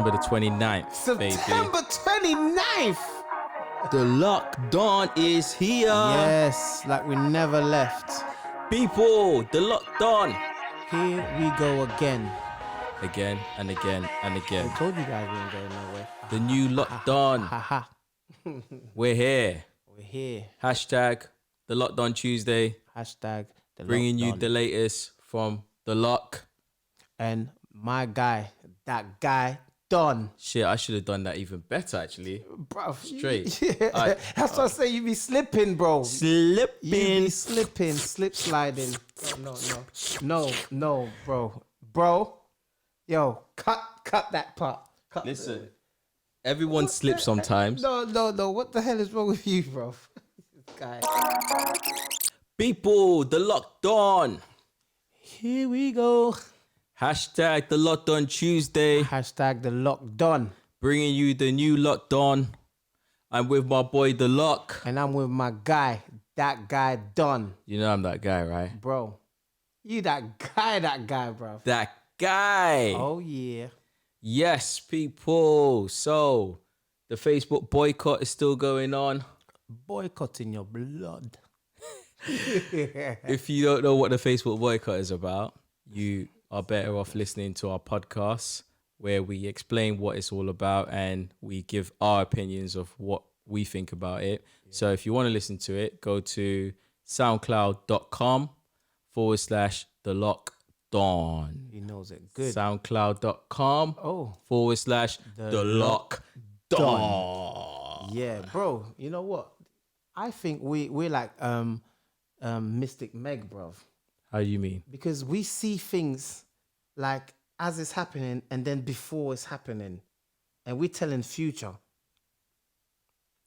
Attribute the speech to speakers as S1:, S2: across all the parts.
S1: September the 29th,
S2: September 29th.
S1: The Lok Don is here.
S2: Yes, like we never left.
S1: People, the Lok Don.
S2: Here we go again.
S1: Again and again and again.
S2: I told you guys we ain't going nowhere.
S1: The new Lok Don.
S2: Haha.
S1: We're here.
S2: We're here.
S1: Hashtag the Lok Don Tuesday.
S2: Hashtag the
S1: Bringing
S2: Lok
S1: you
S2: Don.
S1: the latest from the Lok.
S2: And my guy, that guy Don.
S1: Shit, I should have done that even better actually.
S2: Bro,
S1: Straight.
S2: Yeah. That's what I say. You be slipping, bro. You be slipping, slip sliding. No, bro. Yo, cut that part.
S1: Listen, everyone slips sometimes.
S2: No. What the hell is wrong with you, bro? This guy.
S1: People, the Lok Don.
S2: Here we go.
S1: Hashtag the Lok Don Tuesday.
S2: Hashtag the Lok Don.
S1: Bringing you the new Lok Don. I'm with my boy, the Lok.
S2: And I'm with my guy, that guy Don.
S1: You know I'm that guy, right?
S2: Bro, you that guy, bro.
S1: That guy.
S2: Oh, yeah.
S1: Yes, people. So, the Facebook boycott is still going on.
S2: Boycotting your blood.
S1: If you don't know what the Facebook boycott is about, you are better off listening to our podcast where we explain what it's all about and we give our opinions of what we think about it. Yeah. So if you want to listen to it, go to soundcloud.com/thelokdon.
S2: He knows it good.
S1: soundcloud.com/thelokdon.
S2: Yeah, bro. You know what? I think we're like Mystic Meg, bro.
S1: How do you mean?
S2: Because we see things like as it's happening and then before it's happening. And we're telling future.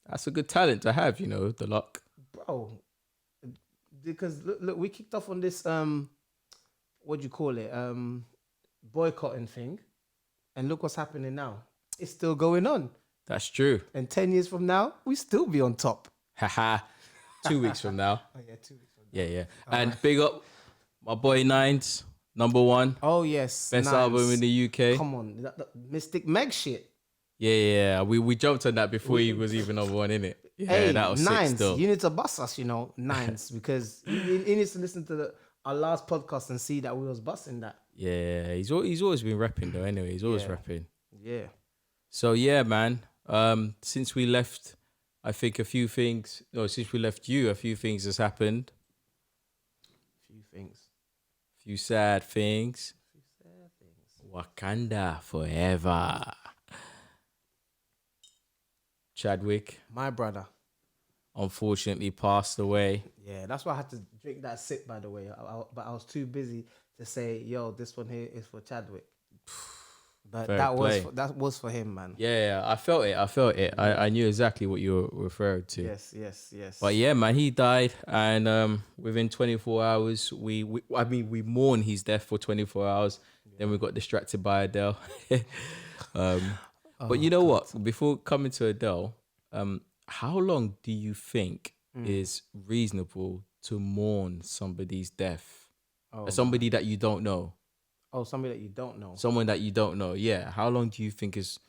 S1: That's a good talent to have, you know, the Lok.
S2: Bro. Because look, we kicked off on this what do you call it? Boycotting thing. And look what's happening now. It's still going on.
S1: That's true.
S2: And 10 years from now, we still be on top.
S1: Haha. 2 weeks from now.
S2: Oh yeah, 2 weeks from now.
S1: Yeah. And big up my boy Nines, #1.
S2: Oh yes,
S1: best
S2: Nines.
S1: album in the UK.
S2: Come on, that Mystic Meg shit.
S1: Yeah. We jumped on that before he was even #1, innit? Yeah,
S2: hey,
S1: that was
S2: Nines,
S1: sick still.
S2: you need to bust us, Nines, because he needs to listen to our last podcast and see that we was busting that.
S1: Yeah, he's always been rapping though. Anyway, he's always rapping.
S2: Yeah.
S1: So yeah, man. Since we left, I think since we left you, a few things has happened. Few sad things. Wakanda forever. Chadwick,
S2: My brother.
S1: unfortunately passed away.
S2: Yeah, that's why I had to drink that sip, by the way. But I was too busy to say, yo, this one here is for Chadwick. But that was for him, man.
S1: Yeah, I felt it. I knew exactly what you were referring to.
S2: Yes.
S1: But yeah, man, he died, and within 24 hours, we mourned his death for 24 hours. Yeah. Then we got distracted by Adele. But you know what? Before coming to Adele, how long do you think is reasonable to mourn somebody's death? Somebody that you don't know.
S2: Oh, somebody that you don't know.
S1: Someone that you don't know. Yeah. How long do you think is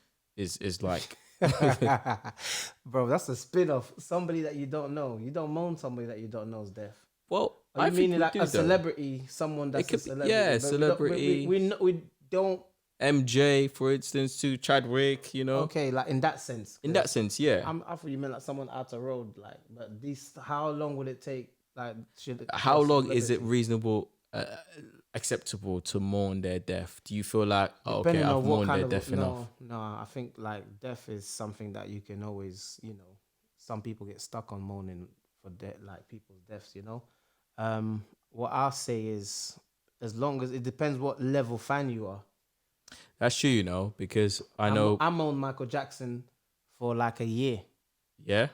S1: like?
S2: Bro, that's a spin-off. Somebody that you don't know. You don't mourn somebody that you don't know's death.
S1: Well,
S2: I mean like a celebrity, someone that's a celebrity.
S1: Yeah, celebrity.
S2: We don't.
S1: MJ, for instance, to Chadwick,
S2: Okay, like in that sense.
S1: In that sense, yeah.
S2: I thought you meant like someone out the road, like. But how long would it take? Like,
S1: how long is it reasonable? Acceptable to mourn their death? Do you feel like I've mourned their death enough?
S2: No, I think like death is something that you can always, some people get stuck on mourning for like people's deaths, what I'll say is, as long as it depends what level fan you are.
S1: That's true, because I
S2: mourned Michael Jackson for like a year.
S1: Yeah,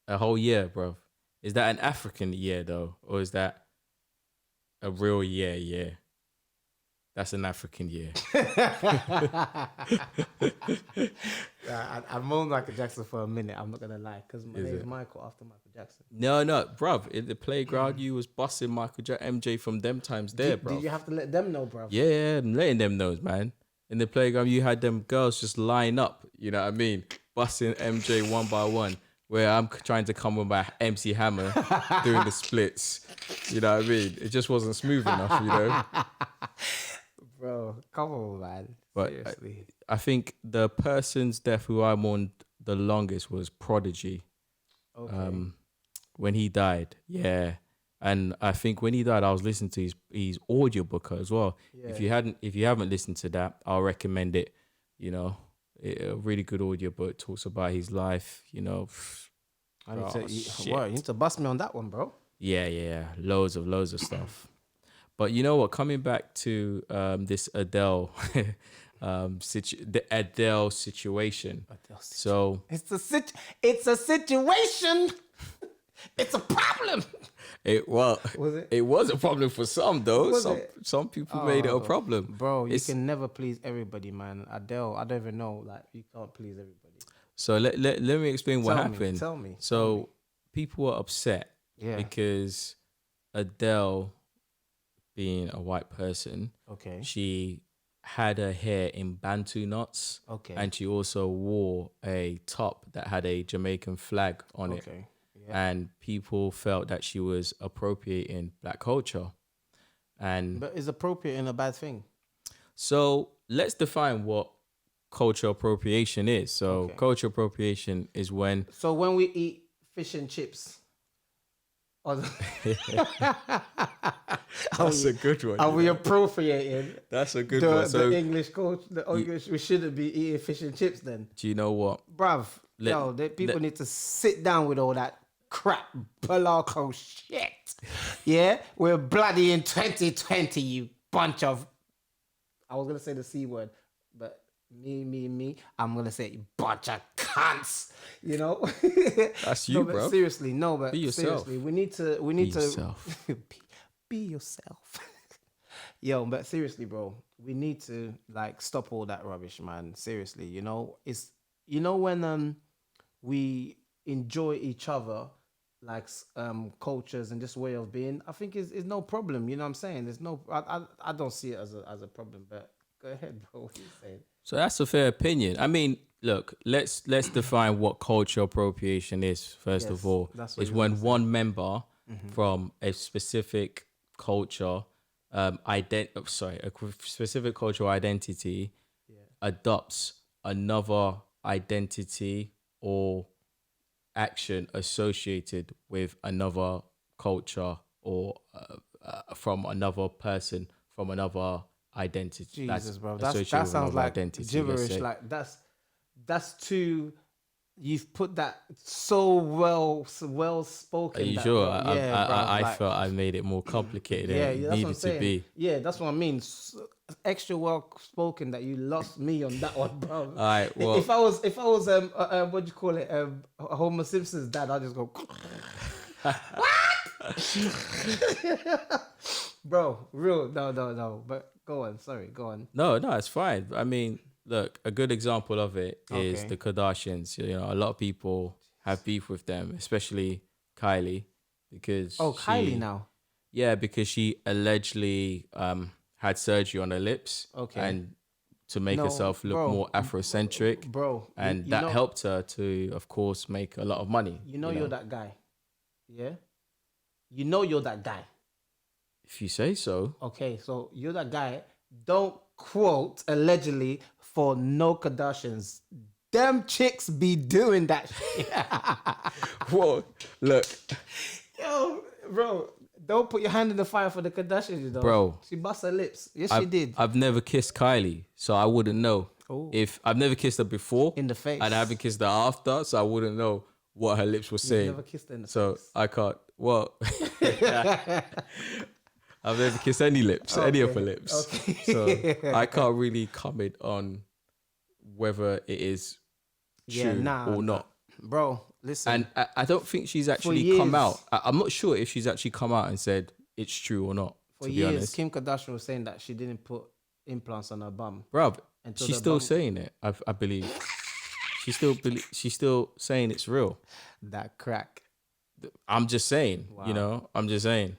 S1: a whole year, bro. Is that an African year though, or is that a real year? Yeah, that's an African year.
S2: I moaned Michael Jackson for a minute. I'm not gonna lie, because my name is Michael after Michael Jackson.
S1: No, bruv. In the playground, you was busting MJ from them times there, bro.
S2: Did you have to let them know, bruv?
S1: Yeah, I'm letting them know, man. In the playground, you had them girls just line up. You know what I mean? Busting MJ one by one. Where I'm trying to come with my MC Hammer doing the splits. You know what I mean? It just wasn't smooth enough, you know?
S2: Bro, come on, man.
S1: But
S2: Seriously.
S1: I think the person's death who I mourned the longest was Prodigy.
S2: Okay.
S1: When he died, yeah. And I think when he died, I was listening to his audiobook as well.
S2: Yeah.
S1: If you haven't listened to that, I'll recommend it. You know, a really good audiobook, talks about his life. You know,
S2: I need
S1: shit.
S2: you need to bust me on that one, bro.
S1: Yeah, loads of stuff. But you know what? Coming back to this Adele, the Adele situation. So
S2: It's a situation. It's a problem. Was it?
S1: It was a problem for some though.
S2: Was it?
S1: Some people made it a problem,
S2: Bro, you can never please everybody, man. Adele, I don't even know. Like, you can't please everybody.
S1: So let me explain what happened.
S2: Tell me.
S1: So people were upset because Adele, being a white person,
S2: okay,
S1: she had her hair in Bantu knots, and she also wore a top that had a Jamaican flag on it. And people felt that she was appropriating black culture.
S2: But is appropriating a bad thing?
S1: So let's define what cultural appropriation is. So cultural appropriation is when...
S2: So when we eat fish and chips...
S1: That's a good one.
S2: Are we appropriating?
S1: That's a good one. So
S2: the English culture, we shouldn't be eating fish and chips then.
S1: Do you know what?
S2: Bruv, people need to sit down with all that crap balako shit. Yeah? We're bloody in 2020, you bunch of... I was going to say the C word, but me, I'm going to say you bunch of cunts, you know?
S1: That's you, bro.
S2: Seriously,
S1: be yourself.
S2: Seriously, we need to
S1: yourself.
S2: be yourself. Yo, but seriously, bro, we need to like stop all that rubbish, man. Seriously, you know, it's when we enjoy each other like cultures and just way of being, I think is no problem. You know what I'm saying? There's no, I don't see it as a problem. But go ahead, bro. What are you saying?
S1: So that's a fair opinion. I mean, look, let's define what cultural appropriation is. First of all, is when one member from a specific culture, a specific cultural identity, adopts another identity or action associated with another culture or from another person from another identity.
S2: Jesus, bro, that sounds like gibberish. Like that's too. You've put that so well spoken.
S1: Are you sure? I felt I made it more complicated than it needed to be.
S2: Yeah, that's what I mean. Extra well spoken that you lost me on that one, bro.
S1: All right. Well,
S2: if I was what do you call it? Homer Simpson's dad, I'd just go. What? Bro, real no. But go on. Sorry, go on.
S1: No, it's fine. I mean, look, a good example of it is the Kardashians. You know, a lot of people have beef with them, especially Kylie, because
S2: Kylie now.
S1: Yeah, because she allegedly had surgery on her lips, and to make herself look more Afrocentric,
S2: bro.
S1: And that helped her to, of course, make a lot of money.
S2: You know you're that guy, yeah. You know you're that guy.
S1: If you say so.
S2: Okay, so you're that guy. Don't quote allegedly for no Kardashians. Them chicks be doing that shit.
S1: Whoa, look.
S2: Yo, bro, don't put your hand in the fire for the Kardashians, you know.
S1: Bro.
S2: She bust her lips. Yes, she did.
S1: I've never kissed Kylie, so I wouldn't know. If I've never kissed her before.
S2: In the face.
S1: And I haven't kissed her after, so I wouldn't know what her lips were saying.
S2: You've never kissed her in the face.
S1: So I can't, I've never kissed any lips, any of her lips. Okay. So I can't really comment on whether it is true or not.
S2: Bro, listen.
S1: And I don't think she's actually come out. I'm not sure if she's actually come out and said it's true or not.
S2: For years, Kim Kardashian was saying that she didn't put implants on her bum.
S1: Bro, she's still saying it, I believe. She's still saying it's real.
S2: That crack.
S1: I'm just saying, you know, I'm just saying.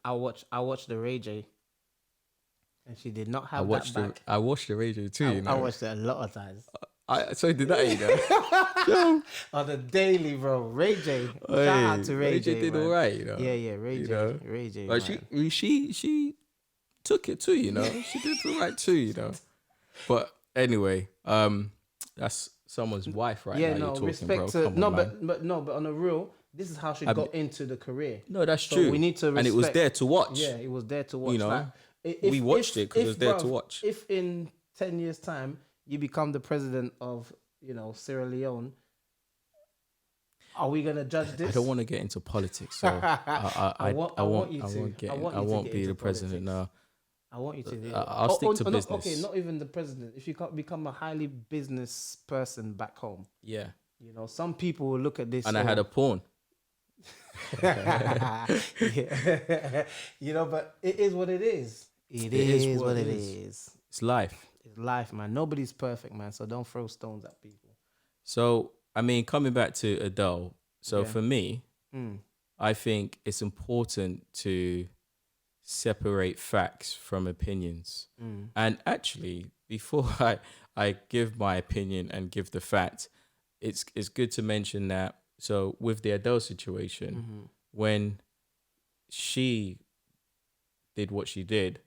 S2: I watch the Ray J. And she did not
S1: I
S2: have that
S1: watched
S2: back.
S1: I watched the radio too. You
S2: I
S1: know,
S2: watched it a lot of times.
S1: so did I. You know,
S2: On the daily, bro. Ray J. Shout out to Ray J.
S1: did
S2: man.
S1: all right. You know,
S2: Yeah, Ray J.
S1: know?
S2: Ray J.
S1: But
S2: man.
S1: she took it too. You know, she did all right too. You know, but anyway, that's someone's wife right
S2: Yeah,
S1: now.
S2: no,
S1: You're talking,
S2: respect
S1: bro.
S2: to
S1: Come on, man.
S2: but on the real, this is how she got into the career.
S1: No, that's
S2: So
S1: true.
S2: we need to
S1: and it was
S2: respect-
S1: there to watch.
S2: Yeah, it was there to watch.
S1: You know,
S2: Like,
S1: we watched it 'cause it was there to watch.
S2: If in 10 years' time you become the president of, Sierra Leone, are we gonna judge this?
S1: I don't want to get into politics, so I won't be the president now.
S2: I want you to.
S1: I'll stick to
S2: no,
S1: business.
S2: okay, not even the president. If you can't become a highly business person back home,
S1: Yeah,
S2: some people will look at this.
S1: and I had a pawn.
S2: Yeah. But it is what it is. It is what it is.
S1: It's life.
S2: It's life, man. Nobody's perfect, man. So don't throw stones at people.
S1: So I mean, coming back to Adele. So
S2: Yeah.
S1: for me, I think it's important to separate facts from opinions. And actually, before I give my opinion and give the fact, it's good to mention that. So with the Adele situation, when she did what she did,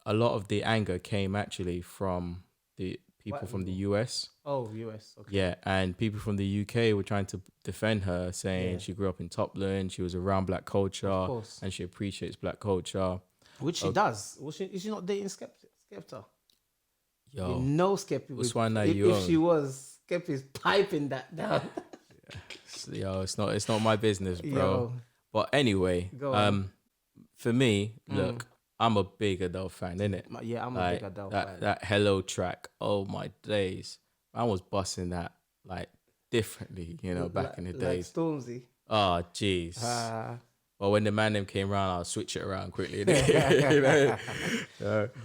S1: a lot of the anger came actually from the people from the US.
S2: Oh, US. Okay.
S1: Yeah, and people from the UK were trying to defend her, saying she grew up in Topland, she was around black culture,
S2: course.
S1: and she appreciates black culture.
S2: Which she does. Is she not dating Skepta?
S1: Yo,
S2: Skepta.
S1: What's one that
S2: If she was, Skepta's piping that down.
S1: yo, it's not my business, bro.
S2: Yo.
S1: But anyway,
S2: Go on.
S1: for me, look, I'm a big Adele fan, innit?
S2: Yeah, I'm a big Adele fan.
S1: That Hello track, oh my days. I was busting that like differently, back in the days.
S2: Like Stormzy.
S1: Oh, jeez. Well, when the man them came around, I'll switch it around quickly.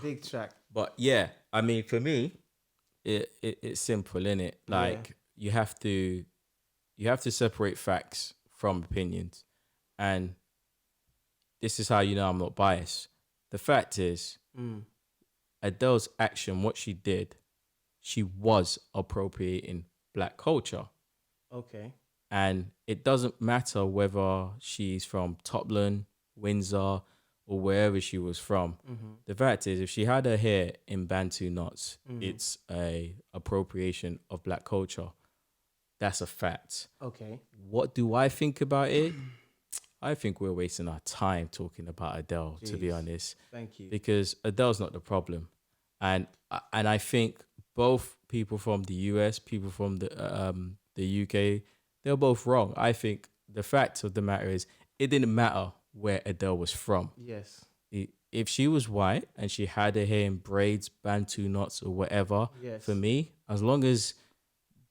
S2: Big track.
S1: But yeah, I mean, for me, it's simple, innit? Like you have to separate facts from opinions, and this is how you know I'm not biased. The fact is, Adele's action, what she did, she was appropriating black culture.
S2: Okay.
S1: And it doesn't matter whether she's from Topland, Windsor, or wherever she was from. The fact is, if she had her hair in Bantu knots, it's a appropriation of black culture. That's a fact.
S2: Okay.
S1: What do I think about it? I think we're wasting our time talking about Adele, to be honest.
S2: Thank you.
S1: Because Adele's not the problem. And I think both people from the US, people from the UK, they're both wrong. I think the fact of the matter is it didn't matter where Adele was from.
S2: Yes.
S1: If she was white and she had her hair in braids, Bantu knots or whatever, for me, as long as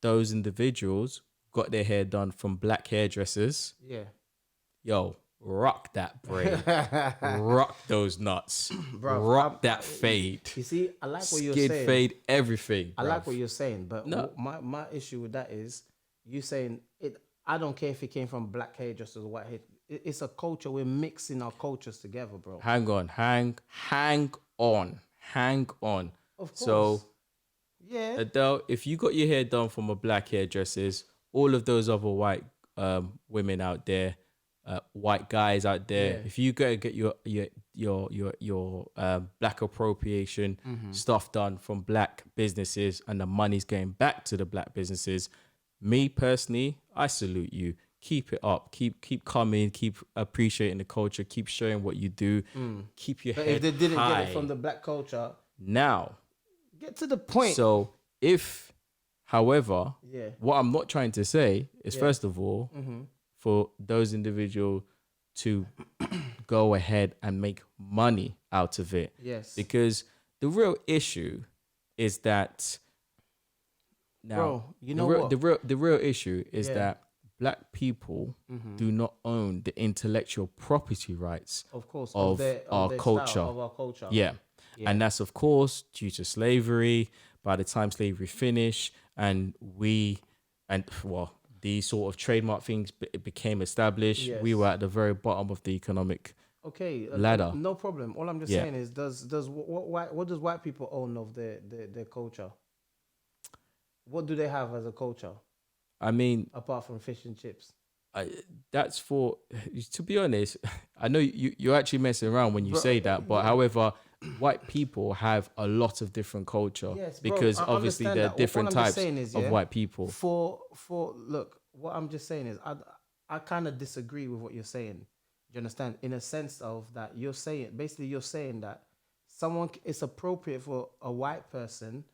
S1: those individuals got their hair done from black hairdressers, yo, rock that braid. Rock those knots.
S2: Bro,
S1: rock that fade.
S2: You see, I like what you're
S1: Skid
S2: saying.
S1: fade, everything.
S2: I like
S1: bruv.
S2: what you're saying, but
S1: No.
S2: my issue with that is you saying it. I don't care if it came from black hairdressers or white hair. It's a culture. We're mixing our cultures together, bro.
S1: Hang on.
S2: Of course.
S1: So,
S2: Yeah.
S1: Adele, if you got your hair done from a black hairdressers, all of those other white women out there, white guys out there, if you go get your black appropriation stuff done from black businesses and the money's going back to the black businesses, me personally, I salute you. Keep it up. Keep coming. Keep appreciating the culture. Keep showing what you do. Keep your
S2: But
S1: head
S2: if they didn't
S1: high.
S2: get it from the black culture,
S1: Now,
S2: get to the point.
S1: so if, however,
S2: Yeah.
S1: what I'm not trying to say is, first of all, for those individuals to go ahead and make money out of it.
S2: Yes.
S1: Because the real issue is that now,
S2: Bro, you know what?
S1: the real issue is that black people do not own the intellectual property rights
S2: Of course,
S1: of our
S2: their
S1: culture.
S2: style, of our culture.
S1: Yeah. And that's, of course, due to slavery. By the time slavery finished and these sort of trademark things became established, we were at the very bottom of the economic
S2: Okay,
S1: ladder.
S2: no problem. All I'm just
S1: Yeah.
S2: saying is, what does white people own of their culture? What do they have as a culture
S1: I mean,
S2: apart from fish and chips?
S1: I, that's for, to be honest, I know you're actually messing around when you
S2: Bro,
S1: say that, but however, white people have a lot of different culture
S2: yes, bro,
S1: because
S2: I
S1: obviously
S2: understand
S1: there are
S2: that. All
S1: different
S2: I'm just
S1: types
S2: saying is,
S1: of
S2: yeah,
S1: white people.
S2: for look, what I'm just saying is, I kind of disagree with what you're saying. Do you understand? In a sense of that, you're saying basically you're saying that it's appropriate for a white person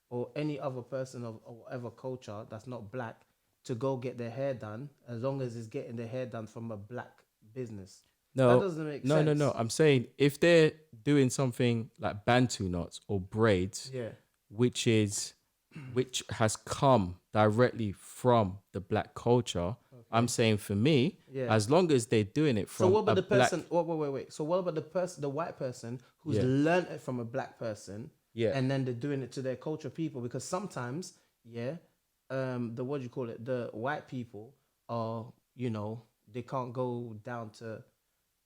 S2: or any other person of whatever culture that's not black to go get their hair done as long as it's getting their hair done from a black business. That
S1: No,
S2: doesn't make
S1: no.
S2: sense.
S1: I'm saying if they're doing something like bantu knots or braids,
S2: Yeah.
S1: which is which has come directly from the black culture, I'm saying for me,
S2: Yeah.
S1: as long as they're doing it
S2: So
S1: from
S2: what about
S1: a
S2: the
S1: black,
S2: person? Wait. So what about the person, the white person who's
S1: yeah,
S2: learned it from a black person,
S1: yeah.
S2: and then they're doing it to their culture people? Because sometimes, yeah, the what do you call it? The white people are, they can't go down to,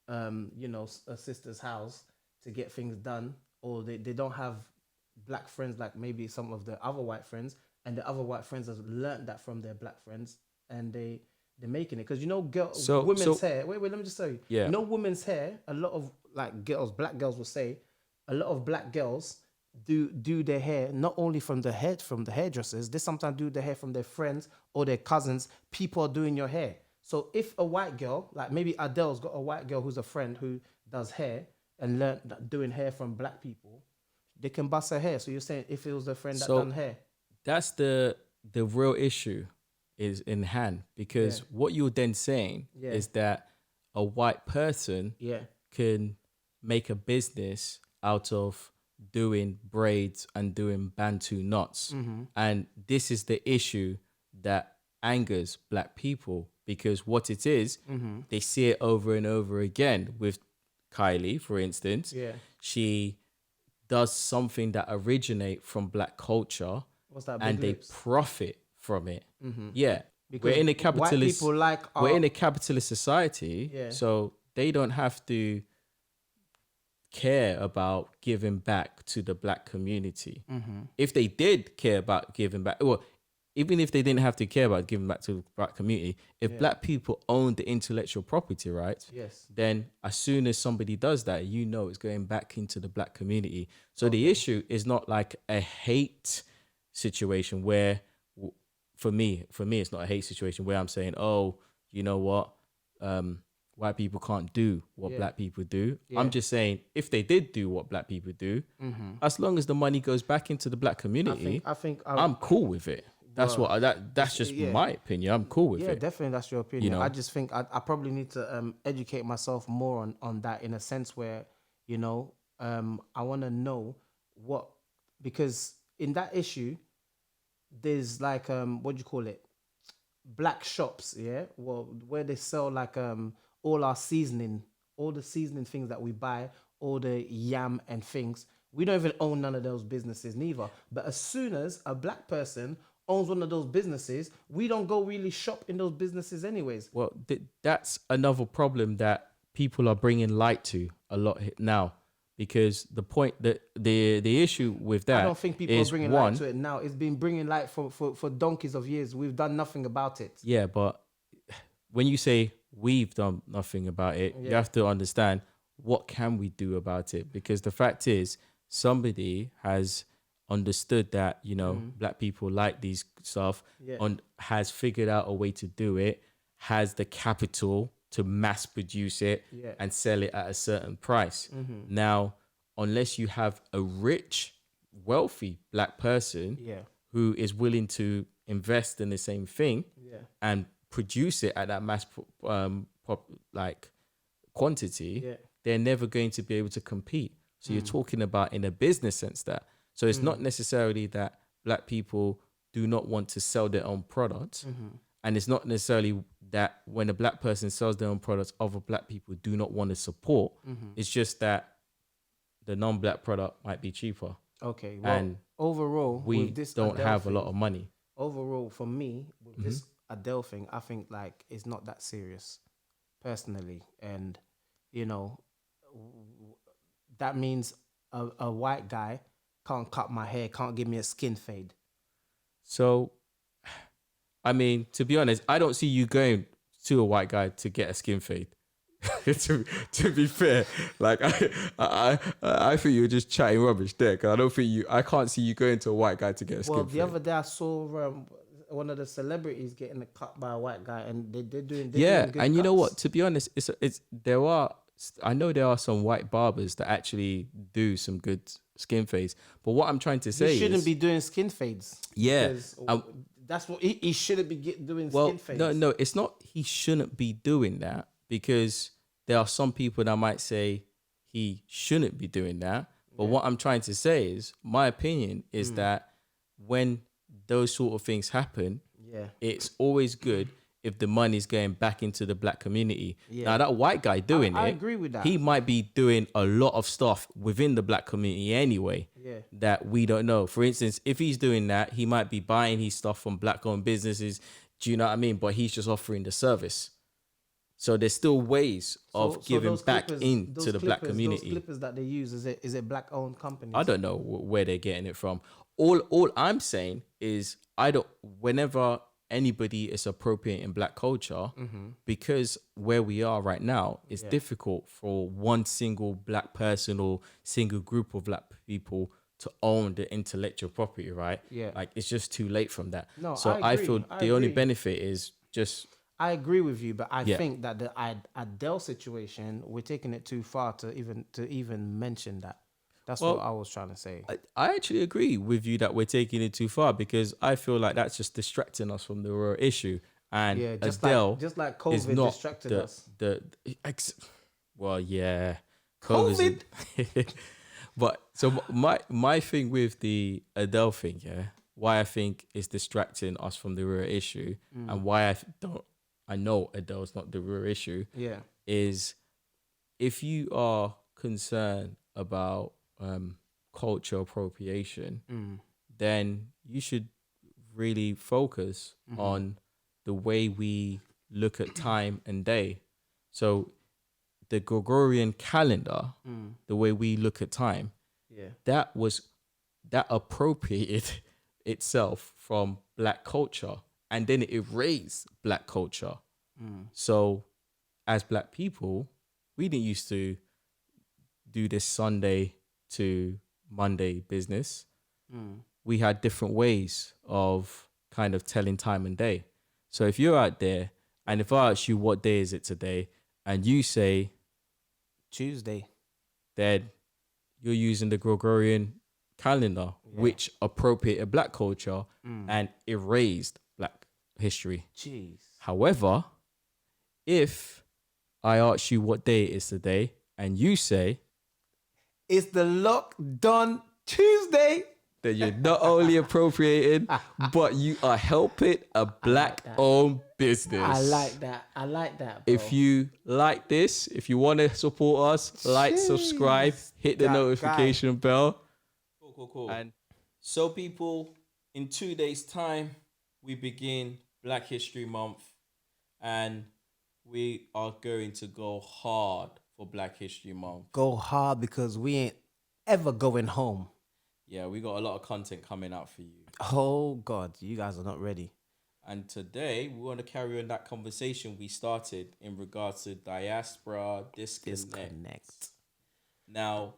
S2: a sister's house to get things done, or they don't have black friends like maybe some of the other white friends, and the other white friends have learned that from their black friends, and they're making it because women's
S1: So
S2: hair. Wait, let me just tell you.
S1: yeah.
S2: Women's hair. A lot of like girls, black girls will say, a lot of black girls do their hair not only from the hairdressers. They sometimes do their hair from their friends or their cousins. People are doing your hair. So if a white girl, like maybe Adele's got a white girl who's a friend who does hair and learned that doing hair from black people, they can bust her hair. So you're saying if it was a friend that done
S1: So
S2: hair,
S1: that's the real issue is in hand because
S2: Yeah.
S1: what you're then saying
S2: Yeah.
S1: is that a white person
S2: yeah,
S1: can make a business out of doing braids and doing bantu knots. And this is the issue that angers black people because what it is, they see it over and over again with Kylie, for instance.
S2: Yeah.
S1: She does something that originate from black culture
S2: what's that?
S1: and
S2: Big
S1: they
S2: lips.
S1: profit from it. Yeah.
S2: Because white people like
S1: we're
S2: our,
S1: in a capitalist society,
S2: Yeah.
S1: so they don't have to care about giving back to the black community. If they did care about giving back, well, even if they didn't have to care about giving back to the black community, if black people own the intellectual property rights,
S2: Yes.
S1: then as soon as somebody does that, it's going back into the black community. So the issue is not like a hate situation where, for me, it's not a hate situation where I'm saying, oh, you know what, white people can't do what
S2: Yeah.
S1: black people do.
S2: Yeah.
S1: I'm just saying if they did do what black people do, as long as the money goes back into the black community,
S2: I think
S1: I'm cool with it. That's
S2: Well,
S1: that's just
S2: yeah.
S1: my opinion. I'm cool with
S2: Yeah,
S1: it.
S2: definitely that's your opinion.
S1: know?
S2: I just think I probably need to educate myself more on that in a sense where, I want to know what, because in that issue, there's like, what do you call it? Black shops, yeah? Well, where they sell like all our seasoning, all the seasoning things that we buy, all the yam and things. We don't even own none of those businesses neither. But as soon as a black person owns one of those businesses, we don't go really shop in those businesses anyways.
S1: Well, that's another problem that people are bringing light to a lot now, because the point that the issue with that
S2: I don't think people are
S1: is
S2: bringing
S1: one,
S2: light to it now. It's been bringing light for donkeys of years. We've done nothing about it.
S1: yeah, but when you say we've done nothing about it, you have to understand what can we do about it, because the fact is somebody has understood that black people like these stuff, has figured out a way to do it, has the capital to mass produce it and sell it at a certain price. Now, unless you have a rich, wealthy black person who is willing to invest in the same thing and produce it at that mass quantity, they're never going to be able to compete. So you're talking about in a business sense that. So it's not necessarily that black people do not want to sell their own products. And it's not necessarily that when a black person sells their own products, other black people do not want to support. It's just that the non-black product might be cheaper.
S2: Okay. Well,
S1: and
S2: overall,
S1: we
S2: with this
S1: don't
S2: Adele
S1: have a
S2: thing,
S1: lot of money.
S2: overall, for me, with this Adele thing, I think like it's not that serious, personally. And that means a white guy can't cut my hair, can't give me a skin fade.
S1: So, I mean, to be honest, I don't see you going to a white guy to get a skin fade. to be fair, like I think you're just chatting rubbish there. Because I can't see you going to a white guy to get a skin
S2: Well,
S1: fade.
S2: the other day I saw one of the celebrities getting a cut by a white guy, and they're doing good
S1: And you know
S2: cuts.
S1: what? To be honest, I know there are some white barbers that actually do some good skin fades. But what I'm trying to say
S2: He shouldn't
S1: is,
S2: be doing skin fades.
S1: yeah,
S2: because that's what he shouldn't be doing.
S1: well,
S2: Skin fades.
S1: no, it's not. He shouldn't be doing that, because there are some people that might say he shouldn't be doing that. But what I'm trying to say is, my opinion is that when those sort of things happen, it's always good if the money's going back into the black community. Now, that white guy doing
S2: I
S1: it,
S2: agree with that.
S1: he might be doing a lot of stuff within the black community anyway that we don't know. For instance, if he's doing that, he might be buying his stuff from black-owned businesses. Do you know what I mean? But he's just offering the service. So there's still ways of giving
S2: those
S1: back
S2: clippers-
S1: into
S2: those
S1: the black
S2: clippers-
S1: community.
S2: Those clippers that they use, is it black owned companies?
S1: I don't know where they're getting it from. All I'm saying is, whenever anybody is appropriating black culture, because where we are right now, it's difficult for one single black person or single group of black people to own the intellectual property, right?
S2: Yeah.
S1: Like, it's just too late from that.
S2: No,
S1: so
S2: I agree.
S1: feel
S2: I
S1: the only
S2: agree.
S1: benefit is just,
S2: I agree with you, but I think that the Adele situation, we're taking it too far to even mention that. That's what I was trying to say.
S1: I actually agree with you that we're taking it too far, because I feel like that's just distracting us from the real issue. And Adele
S2: just like
S1: is
S2: COVID
S1: not
S2: distracted us.
S1: Well, yeah,
S2: COVID.
S1: But so my thing with the Adele thing, why I think it's distracting us from the real issue, and why I know Adele's not the real issue, is if you are concerned about culture appropriation, then you should really focus on the way we look at time and day. So the Gregorian calendar, the way we look at time, that appropriated itself from black culture, and then it erased black culture. So as black people, we didn't used to do this Sunday to Monday business. We had different ways of kind of telling time and day. So if you're out there, and if I ask you what day is it today, and you say
S2: Tuesday,
S1: then you're using the Gregorian calendar, which appropriated black culture and erased black history.
S2: Jeez.
S1: However, if I ask you what day it is today, and you say
S2: It's the Lok Don Tuesday,
S1: that you're not only appropriating, but you are helping a black-owned business.
S2: I like that. Bro.
S1: If you like this, if you want to support us, like, subscribe, hit the
S2: that
S1: notification bell. Cool. And so, people, in 2 days' time, we begin Black History Month, and we are going to go hard for Black History Month.
S2: Go hard, because we ain't ever going home.
S1: Yeah, we got a lot of content coming out for you.
S2: Oh God, you guys are not ready.
S1: And today we want to carry on that conversation we started in regards to Diaspora Disconnect. Now,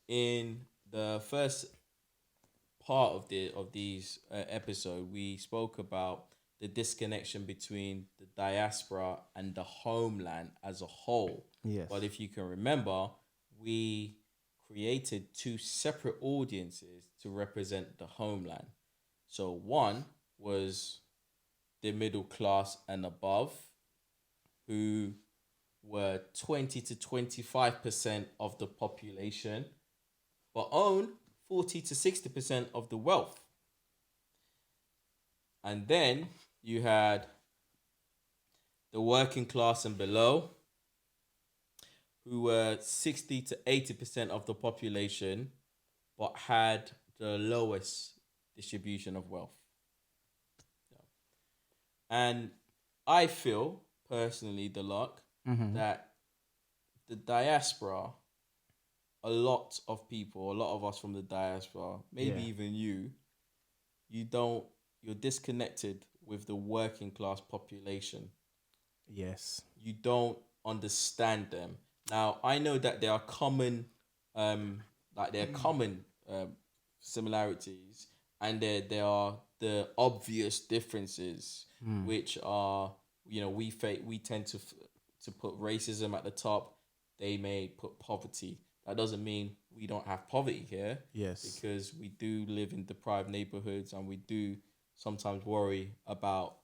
S1: in the first part of these episode, we spoke about the disconnection between the diaspora and the homeland as a whole.
S2: Yes.
S1: But if you can remember, we created two separate audiences to represent the homeland. So one was the middle class and above, who were 20 to 25% of the population, but own 40 to 60% of the wealth. And then you had the working class and below, who were 60 to 80% of the population, but had the lowest distribution of wealth. And I feel, personally, that the diaspora, a lot of people, a lot of us from the diaspora, maybe even you're disconnected with the working class population.
S2: Yes.
S1: You don't understand them. Now, I know that there are common, common similarities, and there are the obvious differences, which are, we tend to put racism at the top. They may put poverty. That doesn't mean we don't have poverty here.
S2: Yes.
S1: Because we do live in deprived neighborhoods, and we do sometimes worry about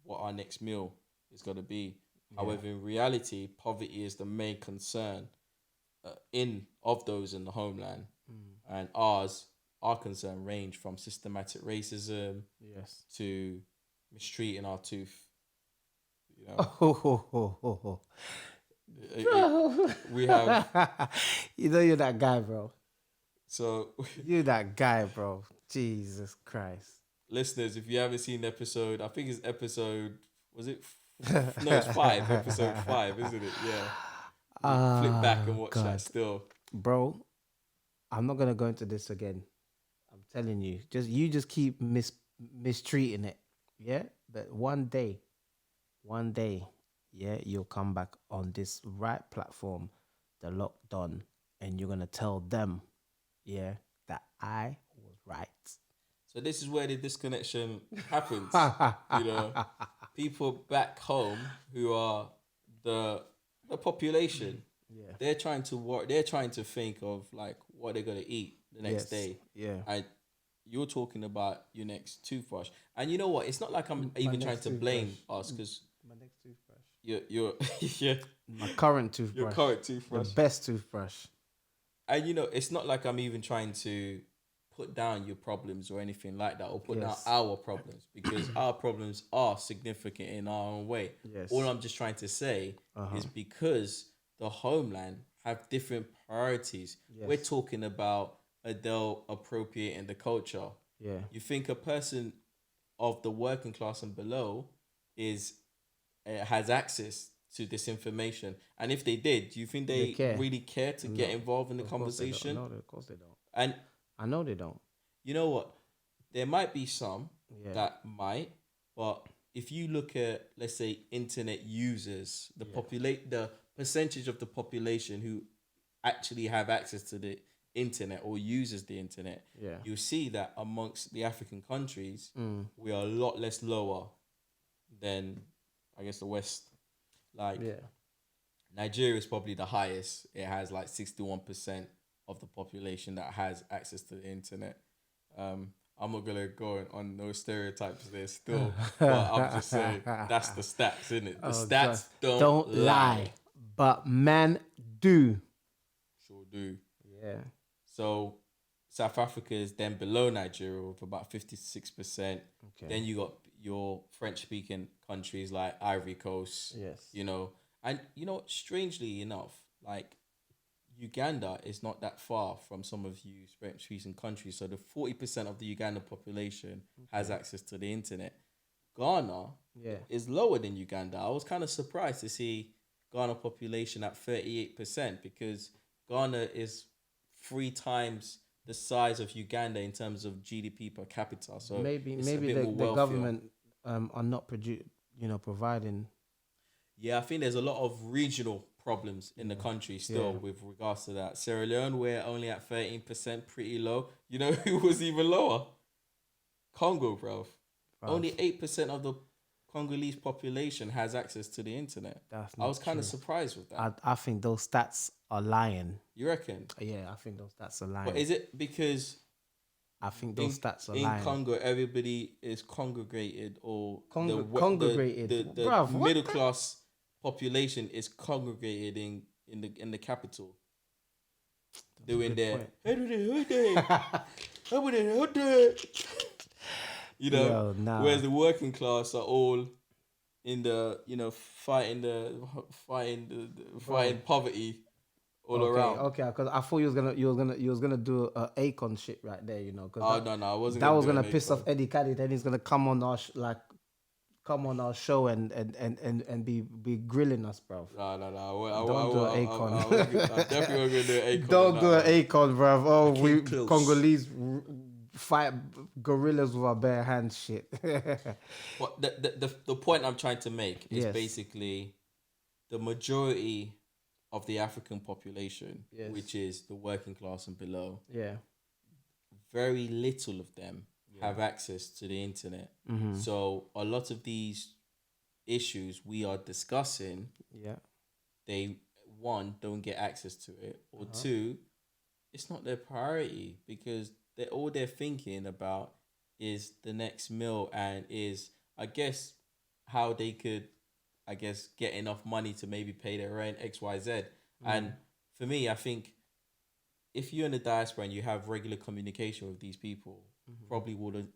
S1: what our next meal is going to be. Yeah. However, in reality, poverty is the main concern of those in the homeland, and our concern range from systematic racism, to mistreating our tooth. We have.
S2: You're that guy, bro.
S1: So
S2: you're that guy, bro. Jesus Christ.
S1: Listeners, if you haven't seen the episode, I think it's episode, was it? No, it's 5. Episode 5, isn't it? Yeah. Flip back and watch that still.
S2: Bro, I'm not going to go into this again. I'm telling you. Just keep mistreating it. Yeah? But one day, yeah, you'll come back on this right platform, the Lok Don, and you're going to tell them, yeah, that I was right.
S1: So this is where the disconnection happens. People back home who are the population, they're trying to think of like what they're gonna eat the next day.
S2: Yeah.
S1: And you're talking about your next toothbrush. And you know what? It's not like I'm even trying to blame us, because
S2: my next toothbrush.
S1: Yeah.
S2: My current toothbrush.
S1: Your current toothbrush.
S2: The best toothbrush.
S1: And it's not like I'm even trying to put down your problems or anything like that, or put down our problems, because our problems are significant in our own way.
S2: Yes.
S1: All I'm just trying to say is because the homeland have different priorities. We're talking about Adele appropriating the culture.
S2: Yeah.
S1: You think a person of the working class and below has access to this information? And if they did, do you think they really care to get involved in the conversation?
S2: No, of course they don't.
S1: And
S2: I know they don't.
S1: You know what? There might be some that might, but if you look at, let's say, internet users, the percentage of the population who actually have access to the internet or uses the internet, you see that amongst the African countries, we are a lot less lower than, I guess, the West. Nigeria is probably the highest. It has like 61% of the population that has access to the internet. I'm not gonna go on those stereotypes there still, but I'm just saying that's the stats, isn't it? The stats don't lie,
S2: but man do.
S1: Sure do.
S2: Yeah.
S1: So South Africa is then below Nigeria with about 56%.
S2: Okay.
S1: Then you got your French-speaking countries like Ivory Coast.
S2: Yes.
S1: And strangely enough, like Uganda is not that far from some of you French-speaking countries. So the 40% of the Ugandan population has access to the internet. Ghana is lower than Uganda. I was kind of surprised to see Ghana population at 38%, because Ghana is 3 times the size of Uganda in terms of GDP per capita. So
S2: maybe the government are not providing.
S1: Yeah, I think there's a lot of regional problems in the country still with regards to that. Sierra Leone, we're only at 13%, pretty low. You know who was even lower? Congo, bro. Only 8% of the Congolese population has access to the internet. I was kind of surprised with that.
S2: I think those stats are lying.
S1: You reckon?
S2: Yeah, I think those stats are lying.
S1: But is it because
S2: I think those stats are lying?
S1: In Congo, everybody is congregated, or
S2: congregated.
S1: The middle class population is congregated in the capital. Doing their whereas the working class are all in the fighting poverty all around.
S2: Okay, because I thought you was gonna do a Akon shit right there,
S1: Cause no, I wasn't.
S2: That was gonna piss off Eddie Khaled, and he's gonna come on come on our show and be grilling us, bro.
S1: No.
S2: Don't do an
S1: I definitely won't do an Akon.
S2: Don't do an Akon, bruv. Oh, we
S1: close.
S2: Congolese fight gorillas with our bare hands. Shit.
S1: But the point I'm trying to make is
S2: Yes.
S1: basically the majority of the African population,
S2: Yes.
S1: which is the working class and below,
S2: Yeah.
S1: very little of them have access to the internet. So a lot of these issues we are discussing,
S2: Yeah.
S1: they one don't get access to it, or two, it's not their priority because all they're thinking about is the next meal and is, I guess, how they could, I guess, get enough money to maybe pay their rent, XYZ. And for me, I think if you're in the diaspora and you have regular communication with these people, probably would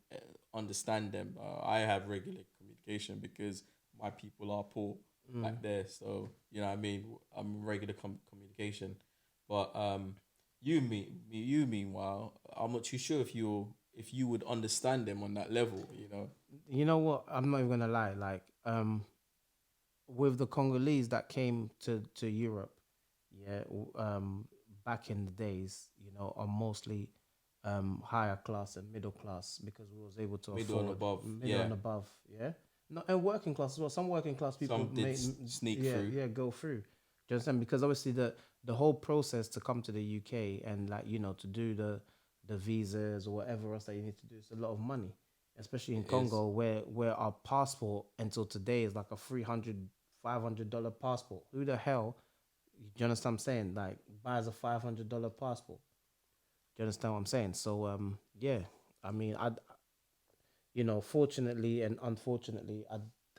S1: understand them. I have regular communication because my people are poor back there, so you know what I mean. I'm in regular communication, but you meanwhile, I'm not too sure if you would understand them on that level.
S2: You know what? I'm not even gonna lie. Like, with the Congolese that came to Europe, yeah, back in the days, are mostly higher class and middle class because we was able to
S1: Middle and
S2: afford
S1: above,
S2: middle
S1: yeah.
S2: and above, yeah. No, and working class as well. Some working class people
S1: Some did sneak through.
S2: yeah, go through. Do you understand? Because obviously the whole process to come to the UK and like to do the visas or whatever else that you need to do is a lot of money, especially in Congo where our passport until today is like a $300-$500 passport. Who the hell? Do you understand what I'm saying? Like buys a $500 passport. Do you understand what I'm saying? So yeah, I mean fortunately and unfortunately,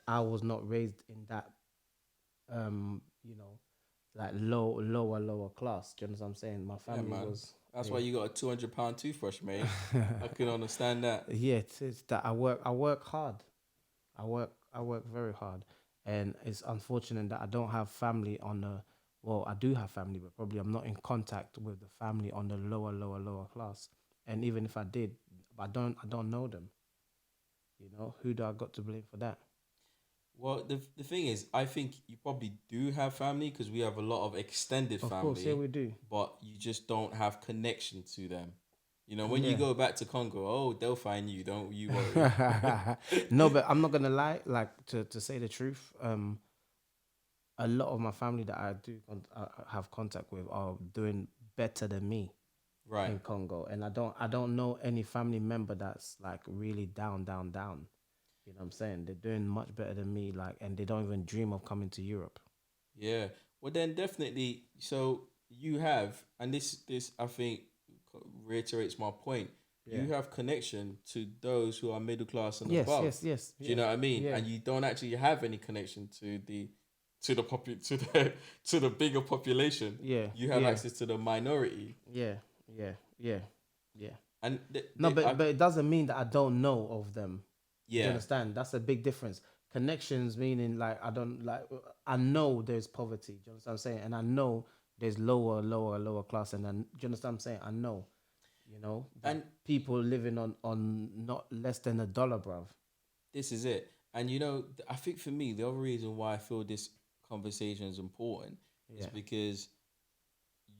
S2: I was not raised in that you know like lower class. Do you understand what I'm saying? My
S1: Yeah,
S2: family
S1: man.
S2: was.
S1: That's why you got a £200 toothbrush, mate. I can understand that.
S2: Yeah, it's that I work hard. I work very hard, and it's unfortunate that I don't have family on the. Well, I do have family, but probably I'm not in contact with the family on the lower class. And even if I did, I don't know them. Who do I got to blame for that?
S1: Well, the thing is, I think you probably do have family because we have a lot of extended
S2: Of course, yeah,
S1: family,
S2: we do.
S1: but you just don't have connection to them. When you
S2: Yeah.
S1: go back to Congo, oh, they'll find you. Don't you worry.
S2: No, but I'm not gonna lie. Like to say the truth, a lot of my family that I do have contact with are doing better than me
S1: Right.
S2: in Congo, and I don't know any family member that's like really down. You know what I'm saying? They're doing much better than me, like, and they don't even dream of coming to Europe.
S1: Yeah. Well, then definitely. So you have, and this I think reiterates my point.
S2: Yeah.
S1: You have connection to those who are middle class and
S2: Yes,
S1: above.
S2: yes.
S1: Do you know what I mean?
S2: Yeah.
S1: And you don't actually have any connection to the bigger population.
S2: Yeah,
S1: You have
S2: yeah.
S1: access to the minority.
S2: Yeah.
S1: And
S2: No, but it doesn't mean that I don't know of them. Do you
S1: yeah,
S2: understand? That's a big difference. Connections meaning like I know there's poverty. Do you understand what I'm saying? And I know there's lower class. And then, do you understand what I'm saying? I know, that
S1: And-
S2: people living on not less than $1, bruv.
S1: this is it. And I think for me, the other reason why I feel this conversation is important is
S2: Yeah.
S1: because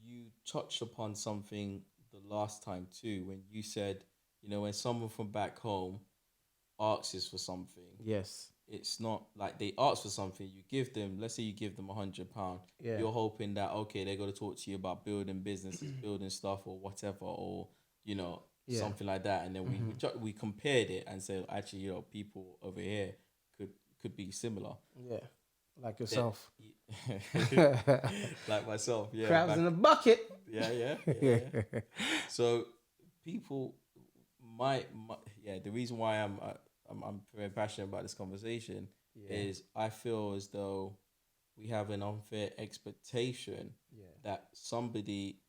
S1: you touched upon something the last time too, when you said, when someone from back home asks us for something,
S2: Yes.
S1: it's not like they ask for something, you give them, let's say you give them £100.
S2: Yeah.
S1: You're hoping that, okay, they're going to talk to you about building businesses, building stuff or whatever, or,
S2: Yeah.
S1: something like that. And then we compared it and said, actually, people over here could be similar.
S2: Yeah. Like yourself.
S1: Like myself, yeah.
S2: Crabs in a bucket.
S1: Yeah. So people yeah, the reason why I'm very passionate about this conversation is I feel as though we have an unfair expectation that somebody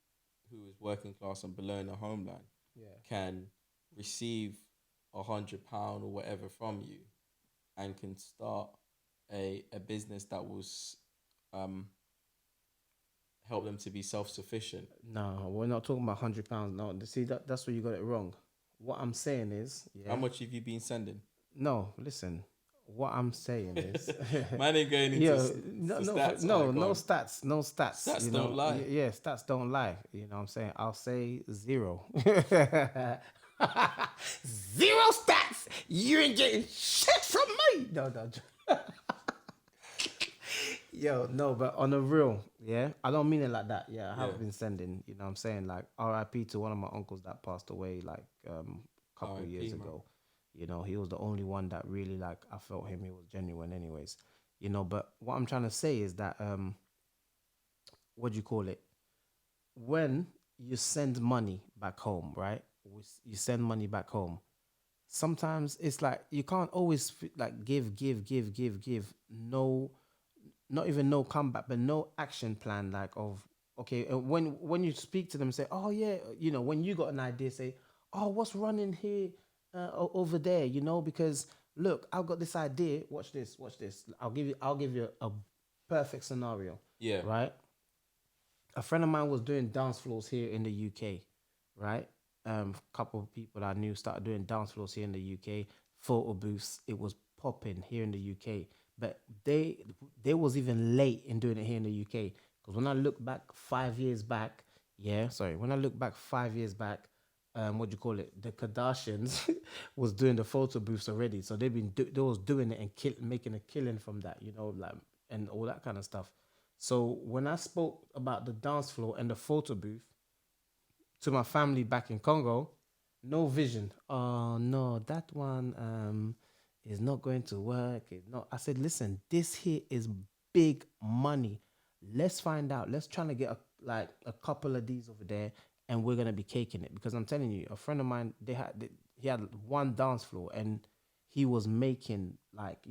S1: who is working class and below in the homeland can receive £100 or whatever from you and can start a business that will help them to be self-sufficient.
S2: No, we're not talking about £100. No, see that's where you got it wrong. What I'm saying is,
S1: How much have you been sending?
S2: no, listen. what I'm saying is,
S1: Man ain't going into
S2: yeah, no,
S1: to
S2: no,
S1: stats.
S2: no,
S1: Alright, go
S2: no
S1: on.
S2: stats, no stats.
S1: Stats
S2: You
S1: don't
S2: know,
S1: lie.
S2: yeah, stats don't lie. You know what I'm saying? I'll say zero. Zero stats. You ain't getting shit from me. No, no. Yo, no, but on the real, yeah, I don't mean it like that. Yeah, I
S1: Yeah.
S2: have been sending, you know what I'm saying? Like RIP to one of my uncles that passed away like a couple of
S1: R.I.P.,
S2: years
S1: man.
S2: ago. You know, he was the only one that really like I felt him, he was genuine anyways. You know, but what I'm trying to say is that what do you call it? When you send money back home, right? You send money back home. Sometimes it's like you can't always like give. No, not even no comeback, but no action plan. Like of okay, when you speak to them, say, oh yeah, you know, when you got an idea, say, oh, what's running here, over there, you know, because look, I've got this idea. Watch this, watch this. I'll give you a perfect scenario,
S1: Yeah.
S2: right? A friend of mine was doing dance floors here in the UK, right? Couple of people that I knew started doing dance floors here in the UK, photo booths. It was popping here in the UK, but they was even late in doing it here in the UK. Because when I look back 5 years back, yeah, sorry, when I look back 5 years back, what do you call it? The Kardashians was doing the photo booths already, so they was doing it and making a killing from that, you know, like and all that kind of stuff. So when I spoke about the dance floor and the photo booth to my family back in Congo, no vision. Oh no, that one is not going to work. It's not. I said, listen, this here is big money. Let's find out. Let's try to get like a couple of these over there, and we're gonna be caking it. Because I'm telling you, a friend of mine, he had one dance floor, and he was making like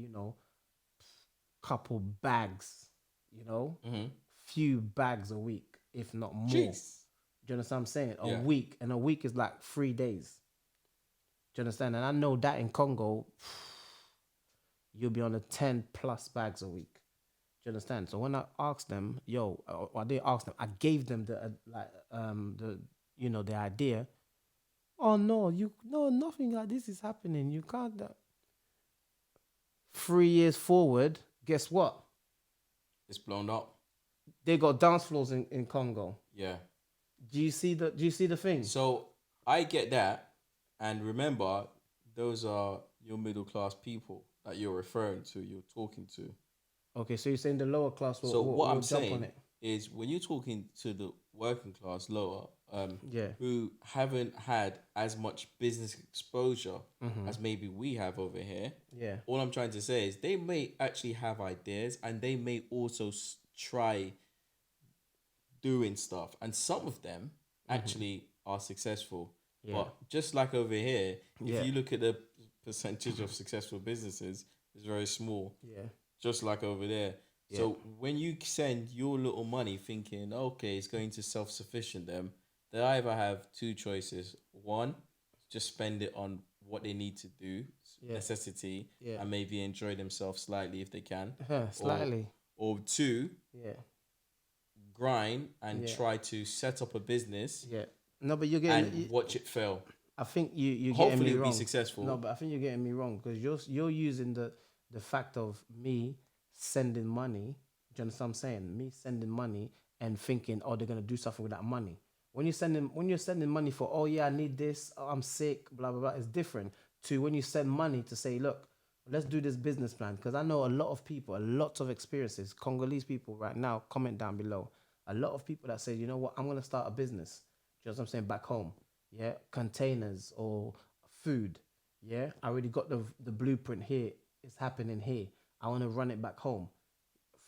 S2: couple bags,
S1: Mm-hmm.
S2: few bags a week, if not more.
S1: Jeez.
S2: Do you understand what I'm saying? A
S1: Yeah.
S2: week, and a week is like 3 days. Do you understand? And I know that in Congo, you'll be on a 10 plus bags a week. Do you understand? So when I asked them, yo, I didn't ask them, I gave them the idea. Oh no, no, nothing like this is happening. You can't. 3 years forward, guess what?
S1: It's blown up.
S2: They got dance floors in Congo.
S1: Yeah.
S2: Do you see the thing?
S1: So I get that, and remember, those are your middle class people that you're referring to. You're talking to.
S2: Okay, so you're saying the lower class will,
S1: So
S2: will,
S1: what
S2: will
S1: I'm
S2: jump on
S1: saying
S2: it?
S1: is, when you're talking to the working class, lower,
S2: Yeah.
S1: who haven't had as much business exposure
S2: Mm-hmm.
S1: as maybe we have over here,
S2: Yeah.
S1: all I'm trying to say is they may actually have ideas, and they may also try doing stuff, and some of them actually are successful.
S2: Yeah.
S1: But just like over here, if
S2: Yeah.
S1: you look at the percentage of successful businesses, it's very small.
S2: Yeah.
S1: Just like over there.
S2: Yeah.
S1: So when you send your little money thinking, okay, it's going to self-sufficient them, they either have two choices. One, just spend it on what they need to do,
S2: Yeah.
S1: necessity,
S2: Yeah.
S1: and maybe enjoy themselves slightly if they can. Or,
S2: Slightly.
S1: or two,
S2: Yeah.
S1: grind and
S2: Yeah.
S1: try to set up a business
S2: Yeah. No, but you're getting.
S1: and watch it fail.
S2: I think you're getting
S1: Hopefully
S2: me
S1: it'll be
S2: wrong.
S1: successful.
S2: No, but I think you're getting me wrong because you're using the fact of me sending money. Do you understand what I'm saying? Me sending money and thinking, oh, they're gonna do something with that money. When you're sending money for, oh yeah, I need this, oh, I'm sick, blah blah blah, it's different to when you send money to say, look, let's do this business plan. Because I know a lot of people, a lot of experiences, Congolese people right now, comment down below. A lot of people that say, you know what, I'm gonna start a business. Do you know what I'm saying? Back home, yeah, containers or food, yeah. I already got the blueprint here. It's happening here. I want to run it back home.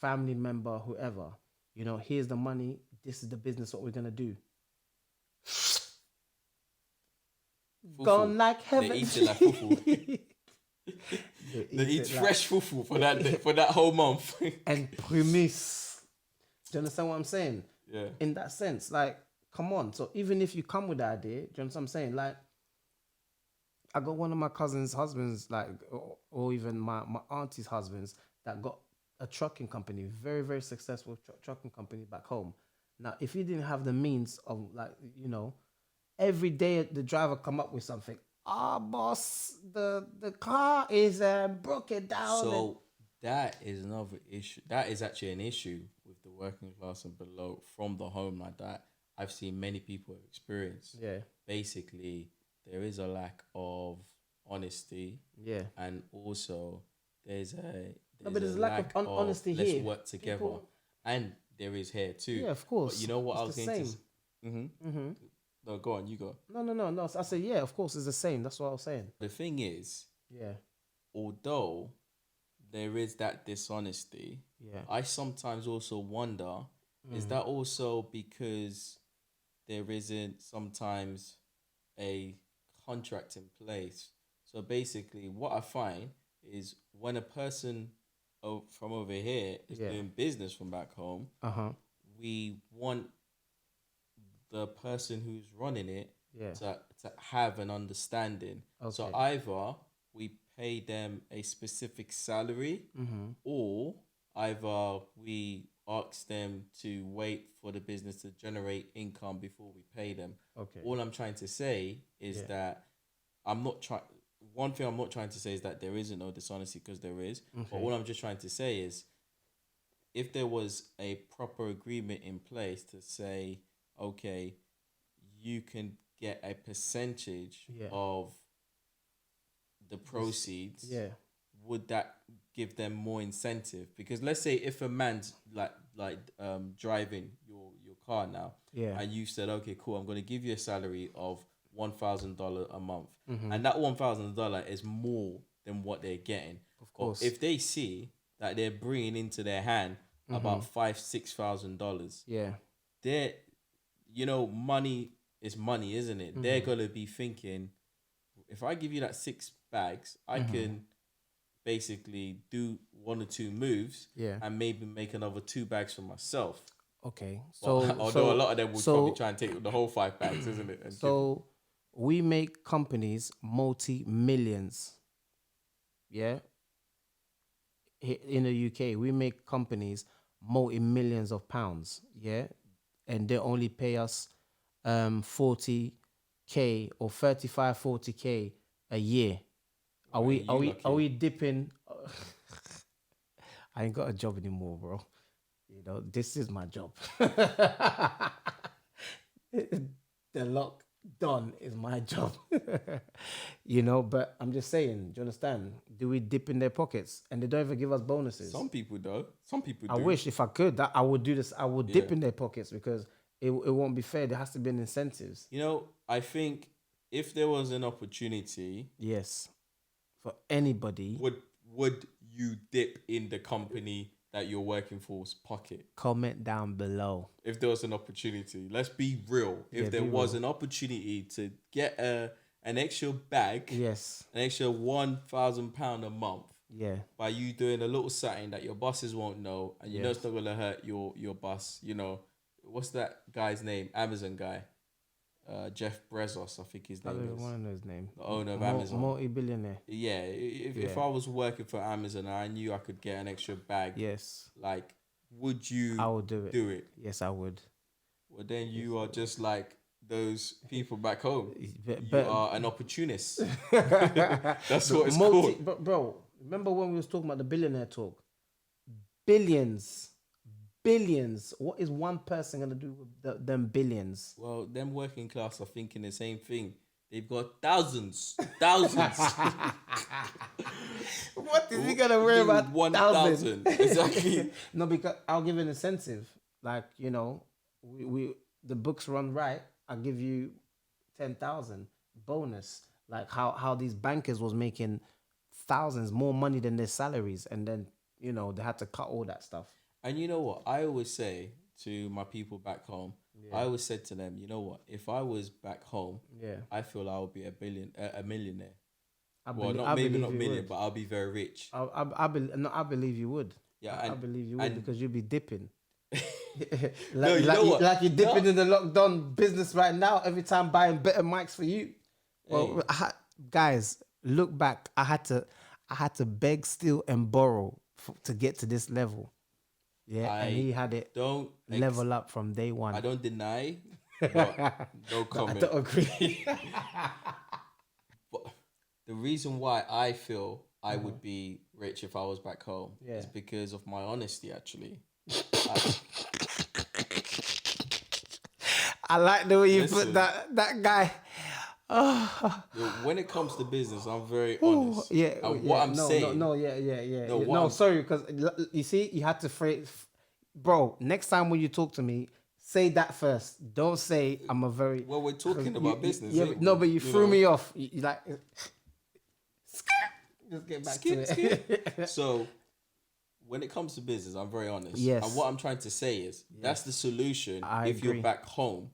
S2: Family member, whoever, here's the money. This is the business. What we're gonna do.
S1: Fufu.
S2: Gone like heaven.
S1: They eat it like fufu. They eat
S2: it like-
S1: fresh fufu for that whole month.
S2: and premise. Do you understand what I'm saying?
S1: Yeah.
S2: In that sense, like, come on. So even if you come with the idea, do you understand what I'm saying? Like, I got one of my cousin's husbands, like, or even my auntie's husbands, that got a trucking company, very, very successful trucking company back home. Now, if you didn't have the means of, like, every day the driver come up with something, boss, the car is broken down.
S1: So that is another issue. That is actually an issue with the working class and below from the homeland that I've seen many people experience.
S2: Yeah.
S1: Basically, there is a lack of honesty,
S2: Yeah.
S1: and also there's a
S2: No, but there's
S1: a
S2: a lack of honesty
S1: let's
S2: here.
S1: work together,
S2: People-
S1: and there is here too.
S2: Yeah, of course.
S1: But you know what
S2: It's
S1: I was
S2: the
S1: going to.
S2: same.
S1: Mm-hmm. No, go on. You go.
S2: No. I said, yeah, of course, it's the same. That's what I was saying.
S1: The thing is,
S2: Yeah.
S1: although there is that dishonesty,
S2: Yeah.
S1: I sometimes also wonder, is that also because there isn't sometimes a contract in place? So basically, what I find is when a person from over here is
S2: Yeah.
S1: doing business from back home, we want the person who's running it
S2: Yeah.
S1: to have an understanding. So
S2: Okay.
S1: either we pay them a specific salary, or either we ask them to wait for the business to generate income before we pay them.
S2: Okay.
S1: All I'm trying to say is that I'm not trying. One thing I'm not trying to say is that there isn't no dishonesty, because there is. But all I'm just trying to say is, if there was a proper agreement in place to say, okay, you can get a percentage of the proceeds,
S2: Yeah.
S1: would that give them more incentive? Because let's say if a man's driving your car now,
S2: Yeah.
S1: and you said, okay, cool, I'm going to give you a salary of $1,000 a month, and that $1,000 is more than what they're getting.
S2: Of course.
S1: But if they see that they're bringing into their hand about $5,000-$6,000,
S2: Yeah.
S1: they're, money is money, isn't it? They're gonna be thinking, if I give you that 6 bags, I can basically do 1 or 2 moves,
S2: Yeah.
S1: and maybe make another 2 bags for myself.
S2: Okay.
S1: Although a lot of them would probably try and take the whole 5 bags, isn't it? And
S2: So we make companies multi-millions. Yeah. In the UK, we make companies multi-millions of pounds. Yeah. And they only pay us 40K or 40K a year. Are we dipping? I ain't got a job anymore, bro. This is my job. The Lok Don is my job. But I'm just saying, do you understand? Do we dip in their pockets and they don't even give us bonuses?
S1: some people do.
S2: I wish if I could, that I would do this. I would dip in their pockets because it won't be fair. There has to be an incentives.
S1: I think if there was an opportunity,
S2: Yes, for anybody.
S1: would you dip in the company that you're working for's pocket?
S2: Comment down below.
S1: If there was an opportunity, let's be real. If there was an opportunity to get an extra bag,
S2: Yes.
S1: an extra £1,000 a month,
S2: Yeah.
S1: by you doing a little something that your bosses won't know, and know it's not gonna hurt your boss. What's that guy's name? Amazon guy, Jeff Bezos, I think his
S2: I
S1: name
S2: don't
S1: is.
S2: even want to know his name.
S1: The owner of Amazon.
S2: Multi-billionaire.
S1: Yeah, if I was working for Amazon and I knew I could get an extra bag,
S2: Yes.
S1: like, would you?
S2: I would do it.
S1: Do it.
S2: Yes, I would.
S1: Well, then you are just like those people back home.
S2: But
S1: You are an opportunist. That's what it's called.
S2: But bro, remember when we was talking about the billionaire talk? Billions. What is one person gonna do with them billions?
S1: Well, them working class are thinking the same thing. They've got thousands.
S2: What is he gonna worry about?
S1: 1,000. Exactly.
S2: No, because I'll give an incentive. Like, we the books run right. I'll give you 10,000 bonus. Like how these bankers was making thousands more money than their salaries, and then they had to cut all that stuff.
S1: And you know what? I always say to my people back home, I always said to them, you know what? If I was back home, I feel I would be a millionaire. Not million, but I'll be very rich.
S2: I believe you would.
S1: Yeah,
S2: I believe you would, because you'll be dipping.
S1: what?
S2: Like you're dipping in the Lok Don business right now. Every time buying better mics for you. Well, guys, look back. I had to beg, steal, and borrow to get to this level. Yeah, and he had it level up from day one.
S1: I don't deny, but no comment.
S2: I don't agree.
S1: But the reason why I feel I would be rich if I was back home
S2: Yeah.
S1: is because of my honesty. Actually,
S2: I like the way you
S1: Listen.
S2: put that guy.
S1: when it comes to business, I'm very honest.
S2: Yeah,
S1: And
S2: yeah,
S1: what I'm
S2: no,
S1: saying,
S2: no, yeah.
S1: No, what
S2: No,
S1: I'm-
S2: sorry, because you see, you had to phrase, bro. Next time when you talk to me, say that first. Don't say I'm a very.
S1: well, we're talking about business.
S2: Yeah,
S1: ain't
S2: no,
S1: we?
S2: but you threw
S1: know?
S2: me off. You like. Just get back
S1: Skip,
S2: to it.
S1: skip. So, when it comes to business, I'm very honest.
S2: Yes.
S1: And what I'm trying to say is that's the solution
S2: I
S1: if
S2: agree.
S1: you're back home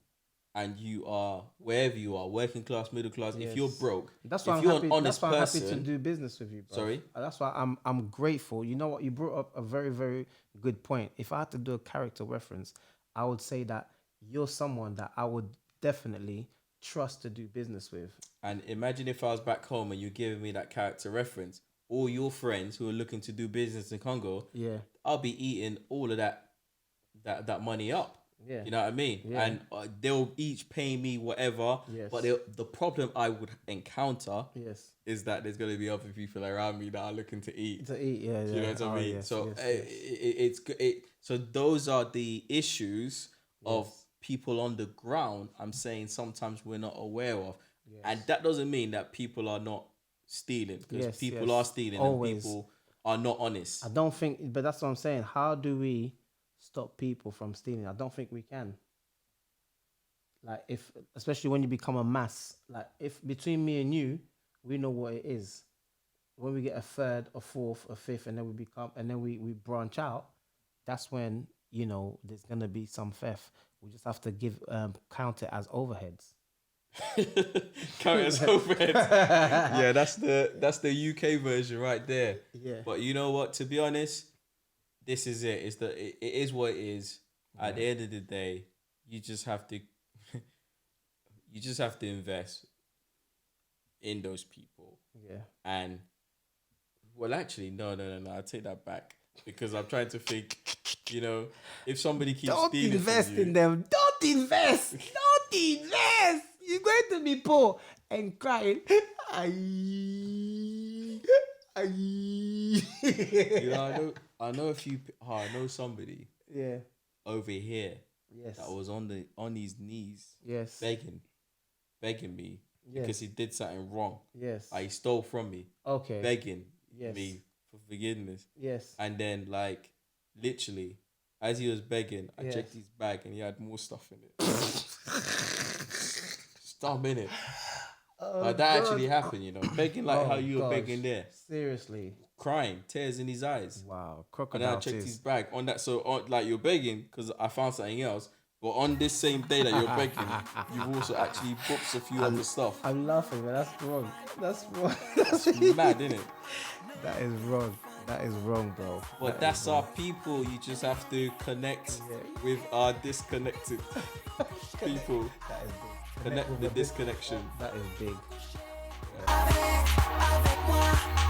S1: and you are wherever you are, working class, middle class. If you're broke,
S2: That's why
S1: if
S2: I'm
S1: you're
S2: happy.
S1: an honest
S2: That's why I'm
S1: person,
S2: happy to do business with you, bro.
S1: Sorry?
S2: That's why I'm grateful. You know what? You brought up a very, very good point. If I had to do a character reference, I would say that you're someone that I would definitely trust to do business with.
S1: and imagine if I was back home and you're giving me that character reference, all your friends who are looking to do business in Congo,
S2: Yeah.
S1: I'll be eating all of that money up.
S2: Yeah.
S1: You know what I mean?
S2: Yeah.
S1: And they'll each pay me whatever.
S2: Yes.
S1: But the problem I would encounter
S2: Yes.
S1: is that there's going to be other people around me that are looking to eat.
S2: To eat, yeah.
S1: You know what I mean?
S2: Yes,
S1: So
S2: yes.
S1: so those are the issues of people on the ground. I'm saying sometimes we're not aware of, and that doesn't mean that people are not stealing, because people are stealing
S2: Always.
S1: and people are not honest.
S2: I don't think, but that's what I'm saying. How do we stop people from stealing? I don't think we can. Like, especially when you become a mass, like if between me and you, we know what it is. When we get a third, a fourth, a fifth, and then we branch out, that's when, there's gonna be some theft. We just have to count it as overheads.
S1: Count it as overhead. Yeah, that's the UK version right there.
S2: Yeah.
S1: But you know what? To be honest, this is it. It is what it is. At the end of the day, you just have to invest in those people.
S2: Yeah.
S1: And well, actually, no. I take that back, because I'm trying to think. If somebody keeps
S2: Don't
S1: stealing
S2: invest
S1: from you,
S2: in them. Don't invest. Don't invest. You're going to be poor and crying.
S1: I know a few. I know somebody.
S2: Yeah.
S1: Over here.
S2: Yes.
S1: That was on his knees.
S2: Yes.
S1: begging me
S2: Yes.
S1: because he did something wrong.
S2: Yes.
S1: He stole from me.
S2: Okay.
S1: Begging
S2: Yes.
S1: me for forgiveness.
S2: Yes.
S1: And then, literally, as he was begging, I
S2: Yes.
S1: checked his bag and he had more stuff in it. Stop in it. That actually happened, Begging how you were begging there.
S2: Seriously.
S1: Crying, tears in his eyes.
S2: Wow.
S1: And
S2: Crocodile
S1: then I checked
S2: tears.
S1: his bag on that. So, you're begging because I found something else. But on this same day that you're begging, you've also actually booked a few other stuff.
S2: I'm laughing, but that's wrong. That's wrong.
S1: It's mad, isn't it?
S2: That is wrong. That is wrong, bro.
S1: But that's our people. You just have to connect with our disconnected people.
S2: That is big.
S1: Connect the disconnection.
S2: That is big.
S3: Avec moi.